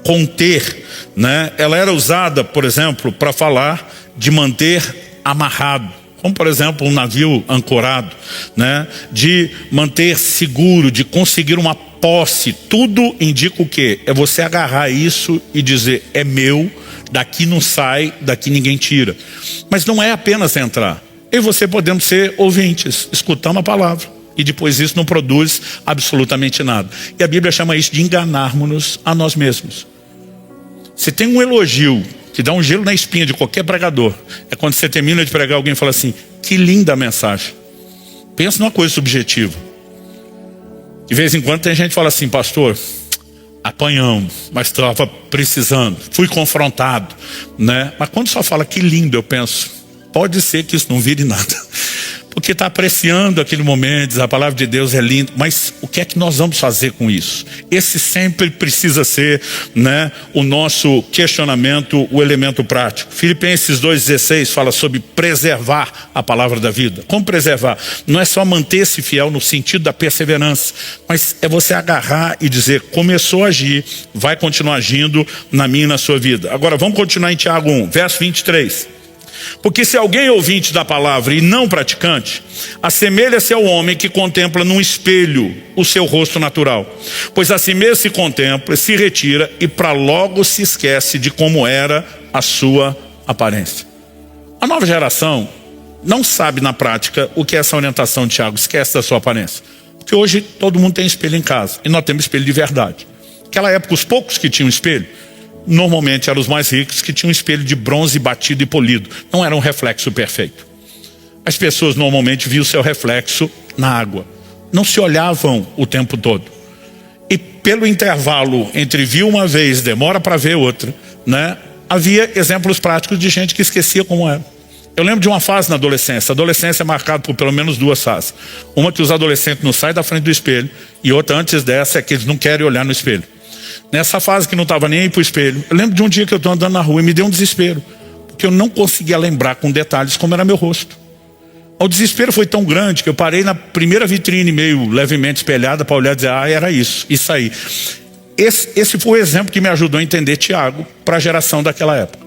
conter, né? Ela era usada, por exemplo, para falar de manter amarrado, como por exemplo um navio ancorado, né? De manter seguro, de conseguir uma posse. Tudo indica o quê? É você agarrar isso e dizer: é meu, daqui não sai, daqui ninguém tira. Mas não é apenas entrar. Eu e você podemos ser ouvintes, escutando a palavra, e depois isso não produz absolutamente nada. E a Bíblia chama isso de enganarmos-nos a nós mesmos. Se tem um elogio que dá um gelo na espinha de qualquer pregador, é quando você termina de pregar, alguém fala assim: que linda a mensagem. Pensa numa coisa subjetiva. De vez em quando tem gente que fala assim: pastor, apanhamos, mas estava precisando, fui confrontado, né? Mas quando só fala que lindo, eu penso: pode ser que isso não vire nada, porque está apreciando aquele momento, diz, a palavra de Deus é linda, mas o que é que nós vamos fazer com isso? Esse sempre precisa ser, né, o nosso questionamento, o elemento prático. Filipenses 2,16 fala sobre preservar a palavra da vida. Como preservar? Não é só manter-se fiel no sentido da perseverança, mas é você agarrar e dizer: começou a agir, vai continuar agindo na minha e na sua vida. Agora vamos continuar em Tiago 1, verso 23. Porque se alguém é ouvinte da palavra e não praticante, assemelha-se ao homem que contempla num espelho o seu rosto natural. Pois assim mesmo se contempla, se retira e para logo se esquece de como era a sua aparência. A nova geração não sabe na prática o que é essa orientação de Tiago: esquece da sua aparência. Porque hoje todo mundo tem espelho em casa, e nós temos espelho de verdade. Naquela época, os poucos que tinham espelho, normalmente eram os mais ricos, que tinham um espelho de bronze batido e polido. Não era um reflexo perfeito. As pessoas normalmente viam o seu reflexo na água. Não se olhavam o tempo todo. E pelo intervalo entre viu uma vez, demora para ver outra, né? Havia exemplos práticos de gente que esquecia como era. Eu lembro de uma fase na adolescência. A adolescência é marcada por pelo menos duas fases. Uma que os adolescentes não saem da frente do espelho, e outra antes dessa é que eles não querem olhar no espelho. Nessa fase que não estava nem aí para o espelho, eu lembro de um dia que eu estou andando na rua e me deu um desespero, porque eu não conseguia lembrar com detalhes como era meu rosto. O desespero foi tão grande que eu parei na primeira vitrine meio levemente espelhada para olhar e dizer: ah, era isso aí. Esse foi o exemplo que me ajudou a entender Tiago para a geração daquela época.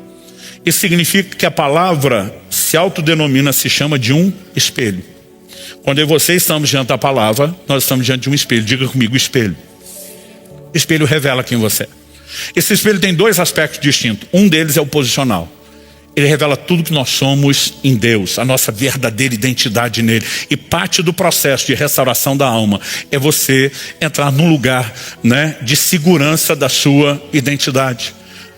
Isso significa que a palavra se autodenomina, se chama de um espelho. Quando eu e você estamos diante da palavra, nós estamos diante de um espelho. Diga comigo: espelho. Espelho revela quem você é. Esse espelho tem dois aspectos distintos. Um deles é o posicional. Ele revela tudo que nós somos em Deus, a nossa verdadeira identidade nele. E parte do processo de restauração da alma é você entrar num lugar, né, de segurança da sua identidade.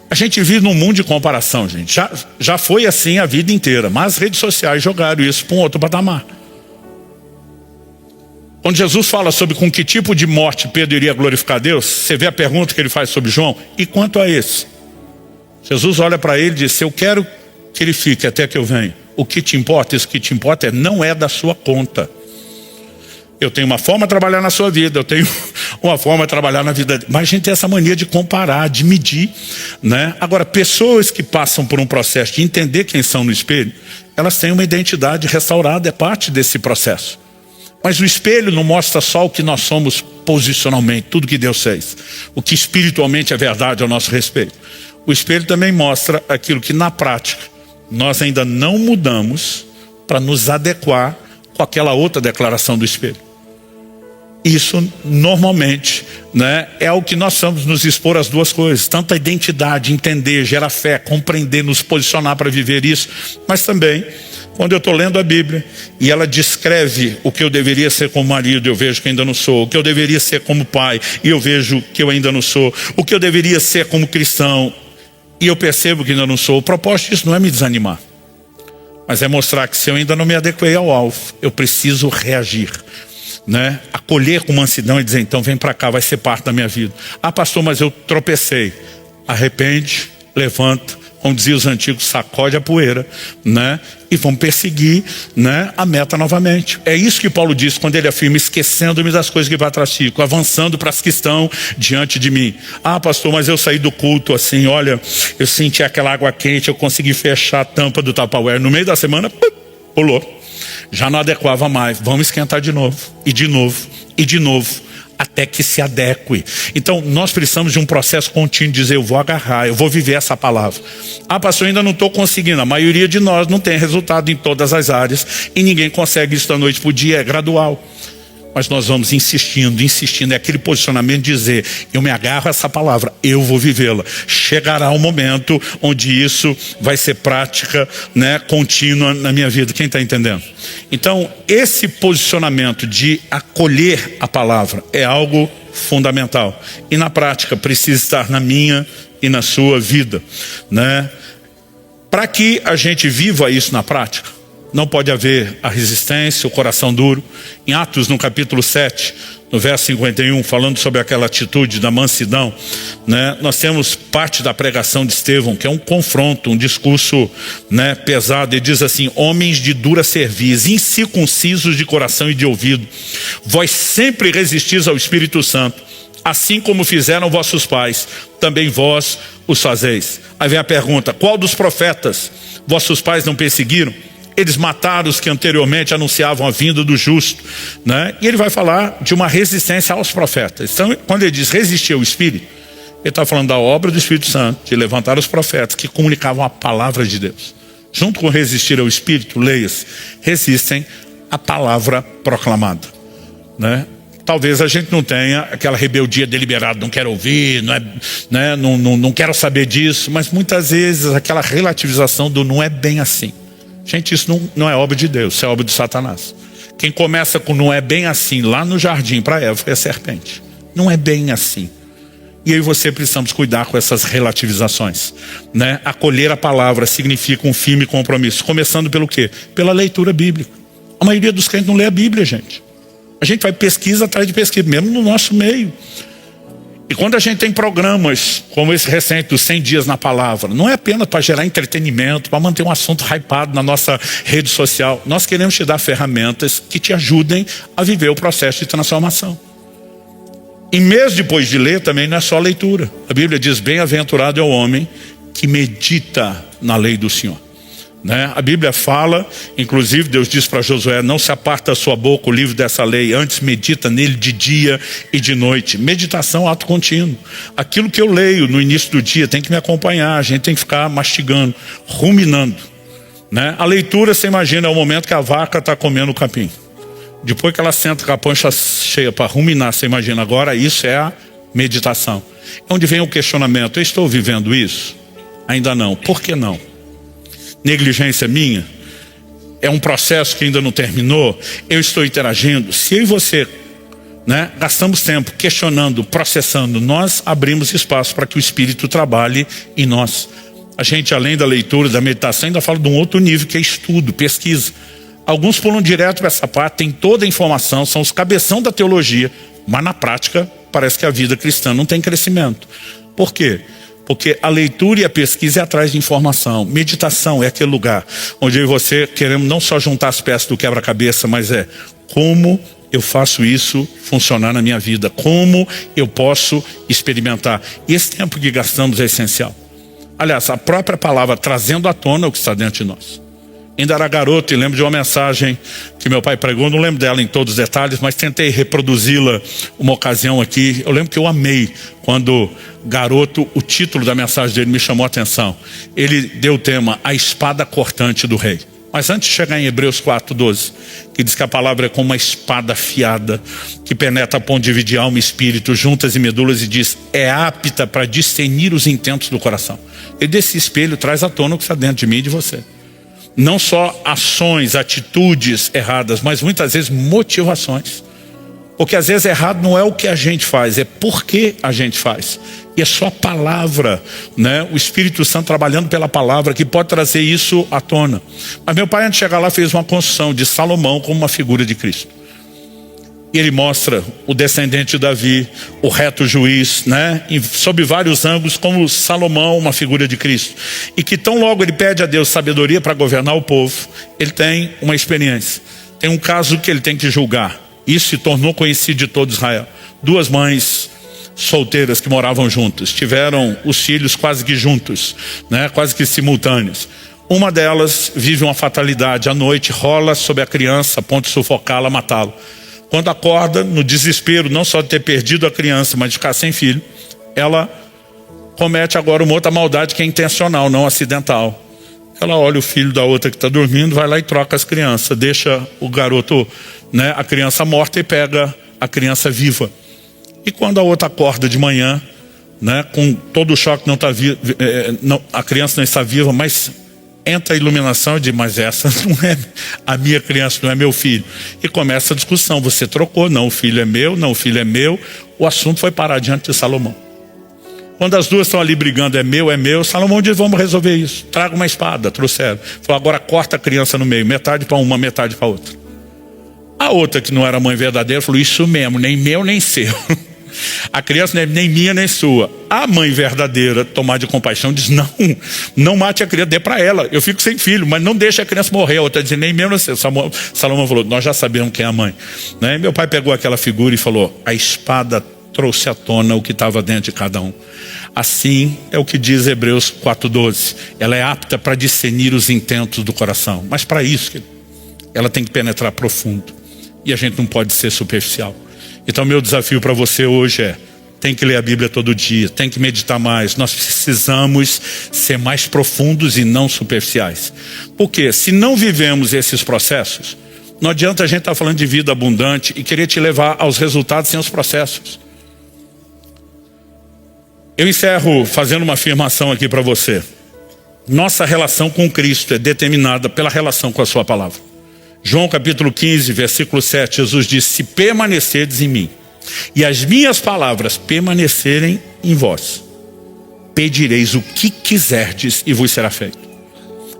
A gente vive num mundo de comparação, gente. Já foi assim a vida inteira, mas as redes sociais jogaram isso para um outro patamar. Quando Jesus fala sobre com que tipo de morte Pedro iria glorificar Deus, você vê a pergunta que ele faz sobre João, e quanto a esse? Jesus olha para ele e diz, eu quero que ele fique até que eu venha. O que te importa, isso que te importa não é da sua conta. Eu tenho uma forma de trabalhar na sua vida, eu tenho uma forma de trabalhar na vida. Mas a gente tem essa mania de comparar, de medir, né? Agora, pessoas que passam por um processo de entender quem são no espelho, elas têm uma identidade restaurada, é parte desse processo. Mas o espelho não mostra só o que nós somos posicionalmente, tudo que Deus fez. O que espiritualmente é verdade ao nosso respeito. O espelho também mostra aquilo que na prática nós ainda não mudamos para nos adequar com aquela outra declaração do espelho. Isso normalmente, né, é o que nós vamos nos expor às duas coisas. Tanto a identidade, entender, gerar fé, compreender, nos posicionar para viver isso. Mas também, quando eu estou lendo a Bíblia e ela descreve o que eu deveria ser como marido, eu vejo que ainda não sou. O que eu deveria ser como pai, e eu vejo que eu ainda não sou. O que eu deveria ser como cristão, e eu percebo que ainda não sou. O propósito disso não é me desanimar, mas é mostrar que se eu ainda não me adequei ao alvo, eu preciso reagir, né? Acolher com mansidão e dizer, então vem para cá, vai ser parte da minha vida. Ah, pastor, mas eu tropecei. Arrepende, levanta, como diziam os antigos, sacode a poeira, né? E vamos perseguir, né, a meta novamente. É isso que Paulo diz quando ele afirma, esquecendo-me das coisas que para trás fico, avançando para as que estão diante de mim. Ah, pastor, mas eu saí do culto assim, olha, eu senti aquela água quente, eu consegui fechar a tampa do Tupperware. No meio da semana, pulou. Já não adequava mais. Vamos esquentar de novo, e de novo, e de novo, até que se adeque. Então nós precisamos de um processo contínuo, dizer, eu vou agarrar, eu vou viver essa palavra. Ah, pastor, eu ainda não estou conseguindo. A maioria de nós não tem resultado em todas as áreas, e ninguém consegue isso da noite para o dia, é gradual. Mas nós vamos insistindo, insistindo, é aquele posicionamento de dizer, eu me agarro a essa palavra, eu vou vivê-la. Chegará um momento onde isso vai ser prática, né, contínua na minha vida. Quem está entendendo? Então, esse posicionamento de acolher a palavra é algo fundamental. E na prática, precisa estar na minha e na sua vida, né? Para que a gente viva isso na prática, não pode haver a resistência, o coração duro. Em Atos, no capítulo 7, no verso 51, falando sobre aquela atitude da mansidão, né, nós temos parte da pregação de Estevão, que é um confronto, um discurso, né, pesado. Ele diz assim, homens de dura cerviz, incircuncisos de coração e de ouvido, vós sempre resistis ao Espírito Santo, assim como fizeram vossos pais, também vós os fazeis. Aí vem a pergunta, qual dos profetas vossos pais não perseguiram? Eles mataram os que anteriormente anunciavam a vinda do justo, né? E ele vai falar de uma resistência aos profetas. Então, quando ele diz resistir ao Espírito, ele está falando da obra do Espírito Santo, de levantar os profetas que comunicavam a palavra de Deus. Junto com resistir ao Espírito, leias, resistem à palavra proclamada, né? Talvez a gente não tenha aquela rebeldia deliberada, não quero ouvir, não, né? não quero saber disso, mas muitas vezes aquela relativização do não é bem assim. Gente, isso não é obra de Deus, isso é obra de Satanás. Quem começa com não é bem assim, lá no jardim para Eva, foi a serpente. Não é bem assim. E eu e você precisamos cuidar com essas relativizações, né? Acolher a palavra significa um firme compromisso. Começando pelo quê? Pela leitura bíblica. A maioria dos crentes não lê a Bíblia, gente. A gente vai pesquisa atrás de pesquisa, mesmo no nosso meio. E quando a gente tem programas como esse recente dos 100 dias na palavra, não é apenas para gerar entretenimento, para manter um assunto hypado na nossa rede social. Nós queremos te dar ferramentas que te ajudem a viver o processo de transformação. E mesmo depois de ler, também não é só leitura. A Bíblia diz, bem-aventurado é o homem que medita na lei do Senhor, né? A Bíblia fala, inclusive Deus diz para Josué, não se aparta da sua boca o livro dessa lei, antes medita nele de dia e de noite. Meditação, ato contínuo. Aquilo que eu leio no início do dia tem que me acompanhar, a gente tem que ficar mastigando, ruminando, né? A leitura, você imagina, é o momento que a vaca está comendo o capim. Depois que ela senta com a pancha cheia para ruminar, você imagina, agora isso é a meditação. Onde vem o questionamento, eu estou vivendo isso? Ainda não. Por que não? Negligência minha? É um processo que ainda não terminou? Eu estou interagindo? Se eu e você, né, gastamos tempo questionando, processando, nós abrimos espaço para que o Espírito trabalhe em nós. A gente, além da leitura, da meditação, ainda fala de um outro nível que é estudo, pesquisa. Alguns pulam direto para essa parte, tem toda a informação, são os cabeção da teologia, mas na prática parece que a vida cristã não tem crescimento. Por quê? Porque a leitura e a pesquisa é atrás de informação. Meditação é aquele lugar onde eu e você queremos não só juntar as peças do quebra-cabeça, mas como eu faço isso funcionar na minha vida, como eu posso experimentar. E esse tempo que gastamos é essencial. Aliás, a própria palavra trazendo à tona o que está dentro de nós. Ainda era garoto e lembro de uma mensagem que meu pai pregou, não lembro dela em todos os detalhes, mas tentei reproduzi-la uma ocasião aqui. Eu lembro que eu amei quando garoto, o título da mensagem dele me chamou a atenção. Ele deu o tema, a espada cortante do rei. Mas antes de chegar em Hebreus 4:12, que diz que a palavra é como uma espada afiada, que penetra a ponto de dividir alma e espírito, juntas e medulas, e diz, é apta para discernir os intentos do coração. E desse espelho traz à tona o que está dentro de mim e de você. Não só ações, atitudes erradas, mas muitas vezes motivações. Porque às vezes errado não é o que a gente faz, é por que a gente faz. E é só a palavra, né? O Espírito Santo trabalhando pela palavra que pode trazer isso à tona. Mas meu pai, antes de chegar lá, fez uma construção de Salomão como uma figura de Cristo. E ele mostra o descendente de Davi, o reto juiz, né? Sob vários ângulos, como Salomão, uma figura de Cristo. E que tão logo ele pede a Deus sabedoria para governar o povo, ele tem uma experiência. Tem um caso que ele tem que julgar. Isso se tornou conhecido de todo Israel. Duas mães solteiras que moravam juntas, tiveram os filhos quase que juntos, né? Quase que simultâneos. Uma delas vive uma fatalidade, à noite rola sobre a criança a ponto de sufocá-la, matá-la. Quando acorda, no desespero, não só de ter perdido a criança, mas de ficar sem filho, ela comete agora uma outra maldade que é intencional, não acidental. Ela olha o filho da outra que está dormindo, vai lá e troca as crianças, deixa o garoto, né, a criança morta, e pega a criança viva. E quando a outra acorda de manhã, né, com todo o choque, a criança não está viva, mas entra a iluminação e diz, mas essa não é a minha criança, não é meu filho. E começa a discussão, você trocou, não, o filho é meu, não, o filho é meu. O assunto foi parar diante de Salomão. Quando as duas estão ali brigando, é meu, Salomão diz, vamos resolver isso. Traga uma espada, trouxeram. Falou, agora corta a criança no meio, metade para uma, metade para outra. A outra, que não era mãe verdadeira, falou, isso mesmo, nem meu, nem seu. A criança não é nem minha nem sua. A mãe verdadeira, tomar de compaixão, diz, não mate a criança, dê para ela, eu fico sem filho, mas não deixe a criança morrer. A outra diz, nem meu nem seu. Salomão falou, nós já sabemos quem é a mãe, né? Meu pai pegou aquela figura e falou, a espada trouxe à tona o que estava dentro de cada um. Assim é o que diz Hebreus 4:12. Ela é apta para discernir os intentos do coração. Mas para isso, ela tem que penetrar profundo. E a gente não pode ser superficial. Então meu desafio para você hoje tem que ler a Bíblia todo dia, tem que meditar mais. Nós precisamos ser mais profundos e não superficiais. Porque se não vivemos esses processos, não adianta a gente estar falando de vida abundante e querer te levar aos resultados sem os processos. Eu encerro fazendo uma afirmação aqui para você. Nossa relação com Cristo é determinada pela relação com a sua palavra. João capítulo 15, versículo 7, Jesus diz, se permanecerdes em mim, e as minhas palavras permanecerem em vós, pedireis o que quiserdes e vos será feito.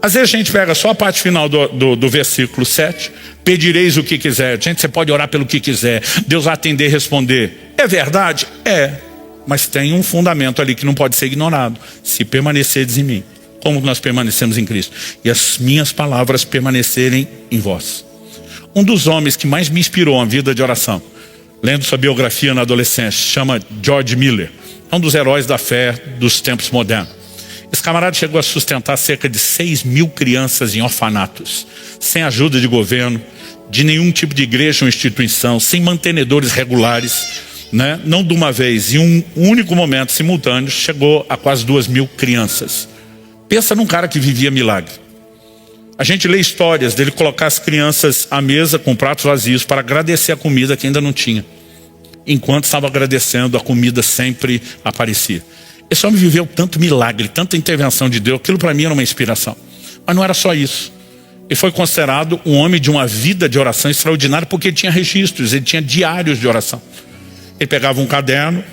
Às vezes a gente pega só a parte final do versículo 7, pedireis o que quiserdes. Gente, você pode orar pelo que quiser, Deus vai atender e responder. É verdade? É, mas tem um fundamento ali que não pode ser ignorado. Se permanecerdes em mim, como nós permanecemos em Cristo, e as minhas palavras permanecerem em vós. Um dos homens que mais me inspirou a vida de oração, lendo sua biografia na adolescência, chama George Miller. É um dos heróis da fé dos tempos modernos. Esse camarada chegou a sustentar cerca de 6.000 crianças em orfanatos, sem ajuda de governo, de nenhum tipo de igreja ou instituição, sem mantenedores regulares, né? Não de uma vez, em um único momento simultâneo, chegou a quase 2.000 crianças. Pensa num cara que vivia milagre. A gente lê histórias dele colocar as crianças à mesa com pratos vazios para agradecer a comida que ainda não tinha. Enquanto estava agradecendo, a comida sempre aparecia. Esse homem viveu tanto milagre, tanta intervenção de Deus, aquilo para mim era uma inspiração. Mas não era só isso. Ele foi considerado um homem de uma vida de oração extraordinária porque ele tinha registros, ele tinha diários de oração. Ele pegava um caderno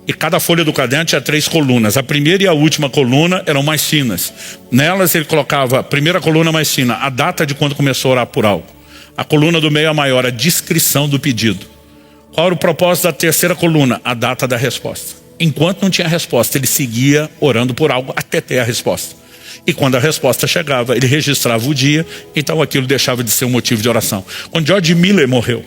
E cada folha do caderno tinha 3 colunas. A primeira e a última coluna eram mais finas. Nelas ele colocava a primeira coluna mais fina, a data de quando começou a orar por algo. A coluna do meio, a maior, a descrição do pedido. Qual era o propósito da terceira coluna? A data da resposta. Enquanto não tinha resposta, ele seguia orando por algo até ter a resposta. E quando a resposta chegava, ele registrava o dia, então aquilo deixava de ser um motivo de oração. Quando George Miller morreu,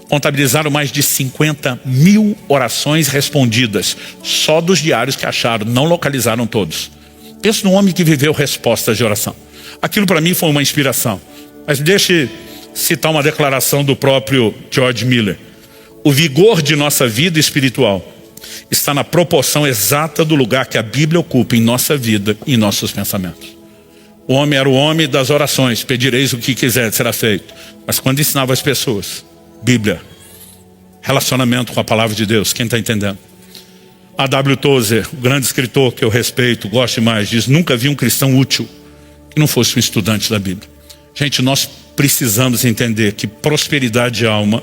contabilizaram mais de 50 mil orações respondidas, só dos diários que acharam, não localizaram todos. Pensa num homem que viveu respostas de oração. Aquilo para mim foi uma inspiração. Mas deixe citar uma declaração do próprio George Miller. O vigor de nossa vida espiritual está na proporção exata do lugar que a Bíblia ocupa em nossa vida e em nossos pensamentos. O homem era o homem das orações, pedireis o que quiser, será feito. Mas quando ensinava as pessoas, Bíblia, relacionamento com a palavra de Deus, quem está entendendo? A.W. Tozer, o grande escritor que eu respeito, gosto demais, diz: nunca vi um cristão útil que não fosse um estudante da Bíblia. Gente, nós precisamos entender que prosperidade de alma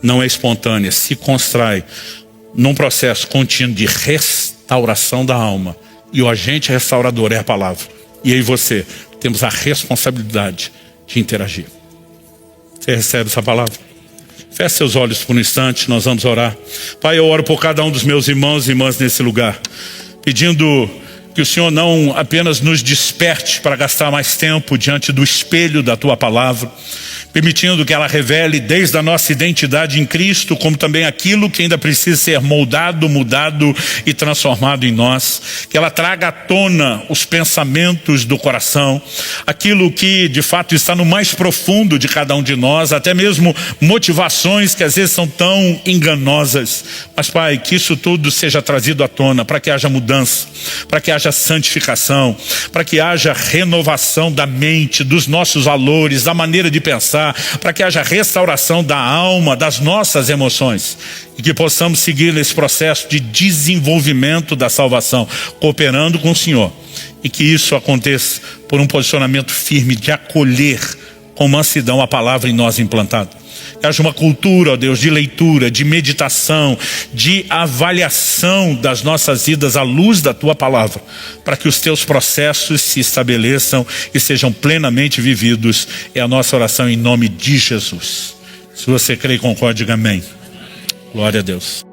não é espontânea, se constrói num processo contínuo de restauração da alma. E o agente restaurador é a palavra. E eu e você temos a responsabilidade de interagir. Você recebe essa palavra? Feche seus olhos por um instante, nós vamos orar. Pai, eu oro por cada um dos meus irmãos e irmãs nesse lugar, pedindo que o Senhor não apenas nos desperte para gastar mais tempo diante do espelho da Tua palavra, permitindo que ela revele desde a nossa identidade em Cristo, como também aquilo que ainda precisa ser moldado, mudado e transformado em nós. Que ela traga à tona os pensamentos do coração, aquilo que de fato está no mais profundo de cada um de nós, até mesmo motivações que às vezes são tão enganosas. Mas, Pai, que isso tudo seja trazido à tona, para que haja mudança, para que haja santificação, para que haja renovação da mente, dos nossos valores, da maneira de pensar, para que haja restauração da alma, das nossas emoções, e que possamos seguir nesse processo de desenvolvimento da salvação, cooperando com o Senhor, e que isso aconteça por um posicionamento firme de acolher com mansidão a palavra em nós implantada. Que haja uma cultura, ó Deus, de leitura, de meditação, de avaliação das nossas vidas à luz da Tua palavra, para que os Teus processos se estabeleçam e sejam plenamente vividos. É a nossa oração em nome de Jesus. Se você crê e concorda, diga amém. Glória a Deus.